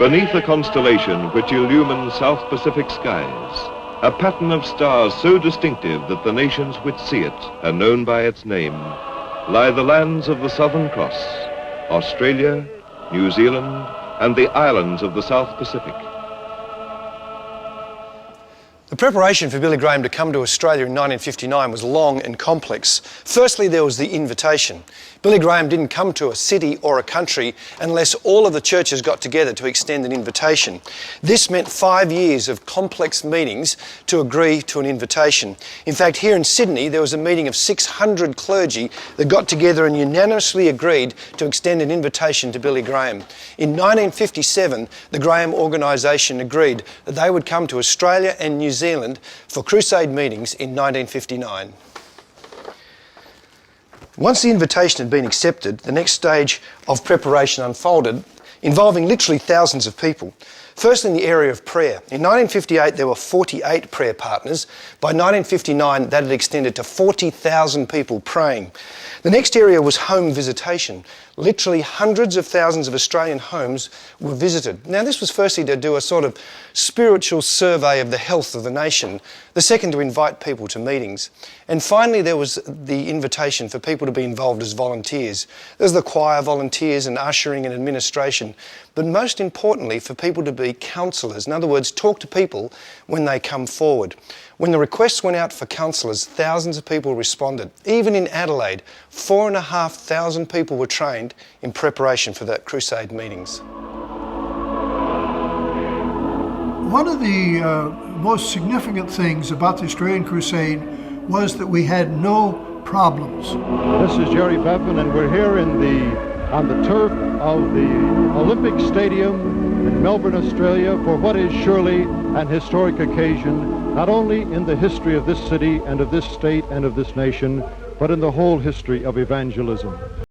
Beneath a constellation which illumines South Pacific skies, a pattern of stars so distinctive that the nations which see it are known by its name, lie the lands of the Southern Cross, Australia, New Zealand, and the islands of the South Pacific. The preparation for Billy Graham to come to Australia in 1959 was long and complex. Firstly, there was the invitation. Billy Graham didn't come to a city or a country unless all of the churches got together to extend an invitation. This meant 5 years of complex meetings to agree to an invitation. In fact, here in Sydney, there was a meeting of 600 clergy that got together and unanimously agreed to extend an invitation to Billy Graham. In 1957, the Graham organisation agreed that they would come to Australia and New Zealand for crusade meetings in 1959. Once the invitation had been accepted, the next stage of preparation unfolded, involving literally thousands of people. First, in the area of prayer. In 1958, there were 48 prayer partners. By 1959, that had extended to 40,000 people praying. The next area was home visitation. Literally hundreds of thousands of Australian homes were visited. Now, this was firstly to do a sort of spiritual survey of the health of the nation. The second, to invite people to meetings. And finally, there was the invitation for people to be involved as volunteers. There's the choir volunteers and ushering and administration. But most importantly, for people to be counsellors. In other words, talk to people when they come forward. When the requests went out for counsellors, thousands of people responded. Even in Adelaide, 4,500 people were trained in preparation for that crusade meetings. One of the most significant things about the Australian Crusade was that we had no problems. This is Jerry Bevan, and we're here on the turf of the Olympic Stadium in Melbourne, Australia, for what is surely an historic occasion, not only in the history of this city and of this state and of this nation, but in the whole history of evangelism.